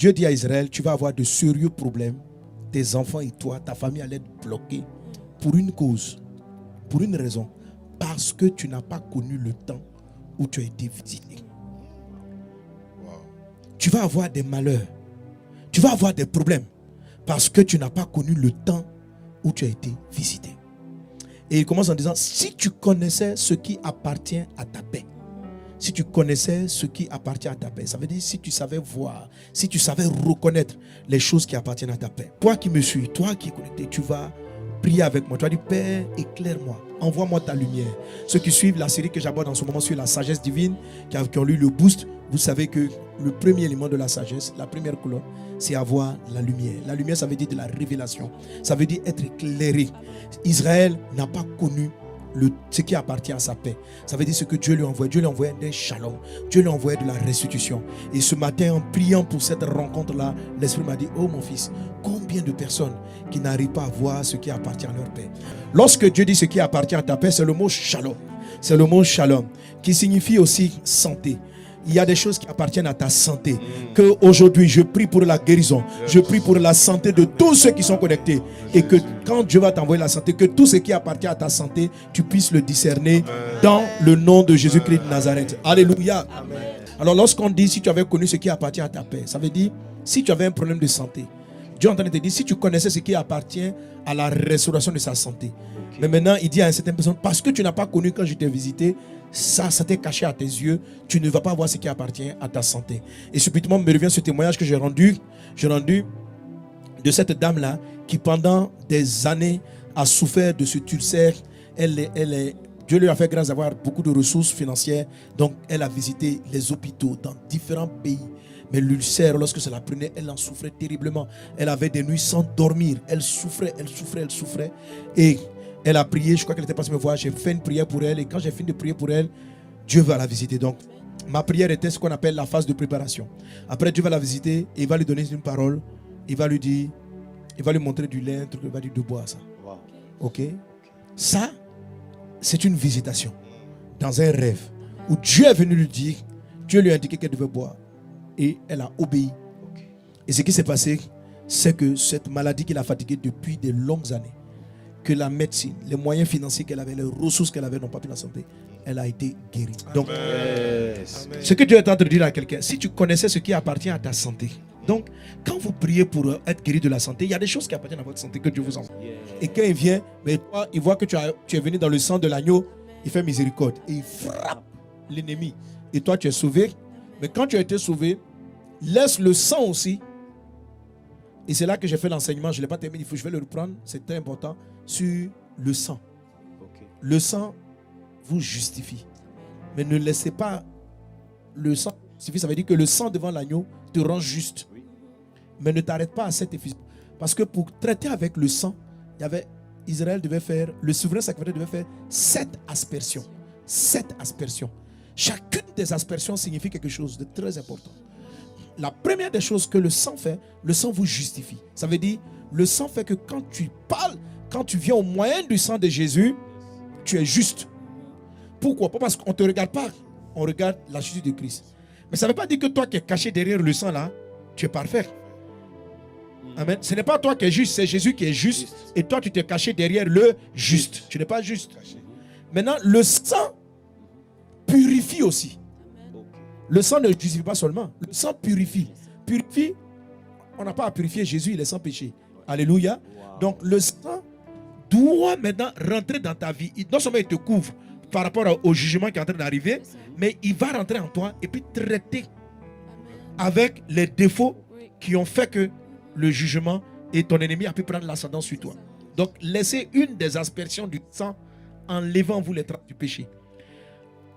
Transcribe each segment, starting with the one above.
Dieu dit à Israël, tu vas avoir de sérieux problèmes. Tes enfants et toi, ta famille allait être bloqués pour une cause, pour une raison. Parce que tu n'as pas connu le temps où tu as été visité. Tu vas avoir des malheurs. Tu vas avoir des problèmes. Parce que tu n'as pas connu le temps où tu as été visité. Et il commence en disant, si tu connaissais ce qui appartient à ta paix, si tu connaissais ce qui appartient à ta paix, ça veut dire si tu savais voir, si tu savais reconnaître les choses qui appartiennent à ta paix. Toi qui me suis, toi qui es connecté, tu vas prier avec moi. Tu vas dire, Père, éclaire-moi, envoie-moi ta lumière. Ceux qui suivent la série que j'aborde en ce moment sur la sagesse divine, qui ont lu le boost, vous savez que le premier élément de la sagesse, la première colonne, c'est avoir la lumière. La lumière, ça veut dire de la révélation. Ça veut dire être éclairé. Israël n'a pas connu ce qui appartient à sa paix. Ça veut dire ce que Dieu lui envoie. Dieu lui envoie des shalom. Dieu lui envoie de la restitution. Et ce matin, en priant pour cette rencontre-là, l'Esprit m'a dit, oh mon fils, combien de personnes qui n'arrivent pas à voir ce qui appartient à leur paix. Lorsque Dieu dit ce qui appartient à ta paix, c'est le mot shalom. C'est le mot shalom, qui signifie aussi santé. Il y a des choses qui appartiennent à ta santé. Que aujourd'hui je prie pour la guérison. Je prie pour la santé de tous ceux qui sont connectés. Et que quand Dieu va t'envoyer la santé, que tout ce qui appartient à ta santé, tu puisses le discerner dans le nom de Jésus-Christ de Nazareth. Alléluia. Alors lorsqu'on dit si tu avais connu ce qui appartient à ta paix, ça veut dire si tu avais un problème de santé, Dieu est en train de te dire si tu connaissais ce qui appartient à la restauration de sa santé. Mais maintenant il dit à une certaine personne, parce que tu n'as pas connu quand je t'ai visité, ça t'est caché à tes yeux, tu ne vas pas voir ce qui appartient à ta santé. Et subitement me revient ce témoignage que j'ai rendu de cette dame-là qui pendant des années a souffert de ce ulcère. Dieu lui a fait grâce d'avoir beaucoup de ressources financières, donc elle a visité les hôpitaux dans différents pays. Mais l'ulcère, lorsque ça la prenait, elle en souffrait terriblement. Elle avait des nuits sans dormir, elle souffrait. Et elle a prié, je crois qu'elle était passée me voir, j'ai fait une prière pour elle. Et quand j'ai fini de prier pour elle, Dieu va la visiter. Donc, ma prière était ce qu'on appelle la phase de préparation. Après, Dieu va la visiter et il va lui donner une parole. Il va lui dire, il va lui montrer du lait, un truc, il va lui dire de boire ça. Ok? Ça, c'est une visitation dans un rêve où Dieu est venu lui dire, Dieu lui a indiqué qu'elle devait boire. Et elle a obéi. Et ce qui s'est passé, c'est que cette maladie qui l'a fatiguée depuis de longues années, que la médecine, les moyens financiers qu'elle avait, les ressources qu'elle avait n'ont pas pu la santé, elle a été guérie. Donc, ce que Dieu est en train de dire à quelqu'un, si tu connaissais ce qui appartient à ta santé, donc quand vous priez pour être guéri de la santé, il y a des choses qui appartiennent à votre santé que Dieu vous envoie. Et quand il vient, mais toi, il voit que tu es venu dans le sang de l'agneau, il fait miséricorde et il frappe l'ennemi. Et toi, tu es sauvé. Mais quand tu as été sauvé, laisse le sang aussi. Et c'est là que j'ai fait l'enseignement. Je ne l'ai pas terminé, je vais le reprendre. C'est très important. Sur le sang. Le sang vous justifie. Mais ne laissez pas le sang suffire. Ça veut dire que le sang devant l'agneau te rend juste. Mais ne t'arrête pas à cette effusion. Parce que pour traiter avec le sang, Israël devait faire, le souverain sacrificateur devait faire 7 aspersions. 7 aspersions. Chacune des aspersions signifie quelque chose de très important. La première des choses que le sang fait, le sang vous justifie. Ça veut dire, le sang fait que quand tu parles, quand tu viens au moyen du sang de Jésus, tu es juste. Pourquoi? Pas parce qu'on ne te regarde pas, on regarde la justice de Christ. Mais ça ne veut pas dire que toi qui es caché derrière le sang là, tu es parfait. Amen. Ce n'est pas toi qui es juste, c'est Jésus qui est juste. Et toi tu t'es caché derrière le juste. Tu n'es pas juste. Maintenant, le sang purifie aussi. Le sang ne justifie pas seulement. Le sang purifie. Purifie, on n'a pas à purifier Jésus, il est sans péché. Alléluia. Donc le sang doit maintenant rentrer dans ta vie. Non seulement il te couvre par rapport au jugement qui est en train d'arriver, mais il va rentrer en toi et puis traiter avec les défauts qui ont fait que le jugement et ton ennemi a pu prendre l'ascendant sur toi. Donc laissez une des aspersions du sang enlevant vous les traces du péché.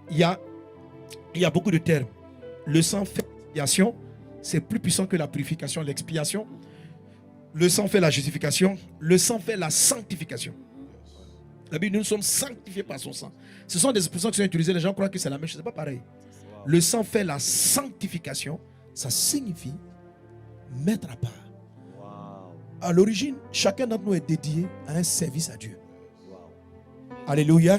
Il y a beaucoup de termes. Le sang fait l'expiation, c'est plus puissant que la purification, l'expiation. Le sang fait la justification, le sang fait la sanctification. La Bible, nous sommes sanctifiés par son sang. Ce sont des expressions qui sont utilisées, les gens croient que c'est la même chose, c'est pas pareil. Le sang fait la sanctification, ça signifie mettre à part. À l'origine, chacun d'entre nous est dédié à un service à Dieu. Alléluia.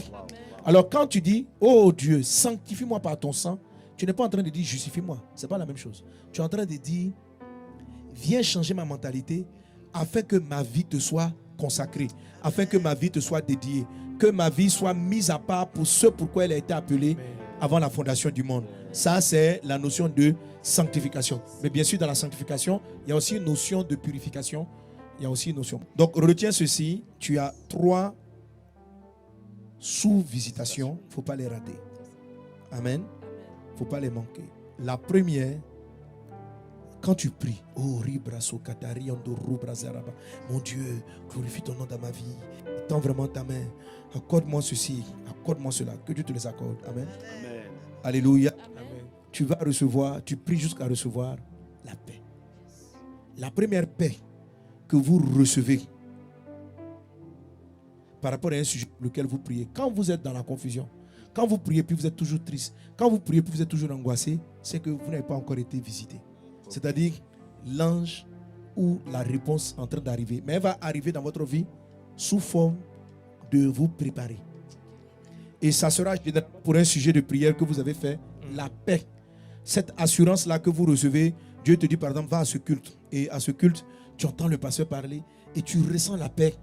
Alors quand tu dis, oh Dieu, sanctifie-moi par ton sang, tu n'es pas en train de dire justifie-moi. Ce n'est pas la même chose. Tu es en train de dire, viens changer ma mentalité afin que ma vie te soit consacrée, afin que ma vie te soit dédiée, que ma vie soit mise à part pour ce pourquoi elle a été appelée avant la fondation du monde. Ça, c'est la notion de sanctification. Mais bien sûr, dans la sanctification, il y a aussi une notion de purification. Il y a aussi une notion. Donc, retiens ceci. Tu as 3 sous-visitations. Il ne faut pas les rater. Amen. Il ne faut pas les manquer. La première, quand tu pries, oh, mon Dieu, glorifie ton nom dans ma vie. Tends vraiment ta main. Accorde-moi ceci, accorde-moi cela. Que Dieu te les accorde. Amen. Amen. Alléluia. Amen. Tu vas recevoir, tu pries jusqu'à recevoir la paix. La première paix que vous recevez par rapport à un sujet pour lequel vous priez, quand vous êtes dans la confusion, quand vous priez puis vous êtes toujours triste, quand vous priez puis vous êtes toujours angoissé, c'est que vous n'avez pas encore été visité. C'est-à-dire l'ange ou la réponse en train d'arriver. Mais elle va arriver dans votre vie sous forme de vous préparer. Et ça sera pour un sujet de prière que vous avez fait, la paix. Cette assurance-là que vous recevez, Dieu te dit par exemple, va à ce culte. Et à ce culte, tu entends le pasteur parler et tu ressens la paix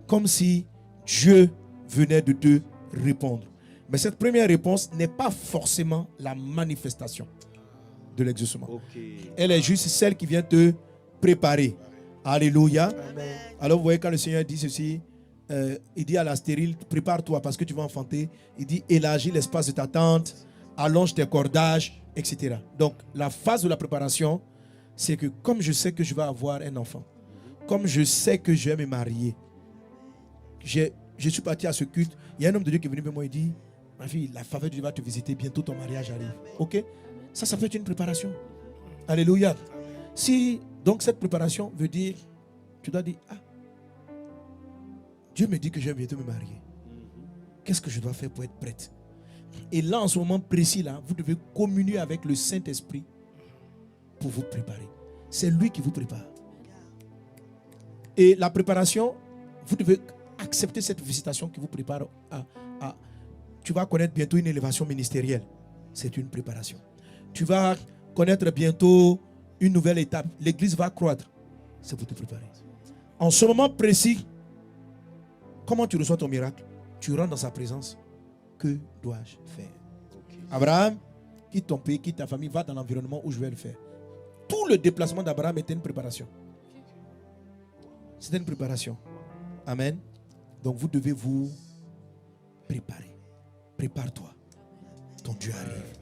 comme si Dieu venait de te répondre. Mais cette première réponse n'est pas forcément la manifestation de l'exaucement. Elle est juste celle qui vient te préparer. Alléluia. Amen. Alors vous voyez quand le Seigneur dit ceci, il dit à la stérile, prépare-toi parce que tu vas enfanter. Il dit, élargis l'espace de ta tente, allonge tes cordages, etc. Donc la phase de la préparation, c'est que comme je sais que je vais avoir un enfant, comme je sais que je vais me marier, je suis parti à ce culte. Il y a un homme de Dieu qui est venu vers moi et dit, ma fille, la faveur de Dieu va te visiter, bientôt ton mariage arrive. Ok? Ça peut être une préparation. Alléluia. Si donc cette préparation veut dire, tu dois dire, ah, Dieu me dit que je vais bientôt me marier. Qu'est-ce que je dois faire pour être prête? Et là, en ce moment précis, là, vous devez communier avec le Saint-Esprit pour vous préparer. C'est lui qui vous prépare. Et la préparation, vous devez accepter cette visitation qui vous prépare tu vas connaître bientôt une élévation ministérielle. C'est une préparation. Tu vas connaître bientôt une nouvelle étape. L'église va croître. C'est pour te préparer. En ce moment précis, comment tu reçois ton miracle? Tu rentres dans sa présence. Que dois-je faire? Abraham, quitte ton pays, quitte ta famille, va dans l'environnement où je vais le faire. Tout le déplacement d'Abraham était une préparation. C'était une préparation. Amen. Donc vous devez vous préparer. Prépare-toi. Ton Dieu arrive.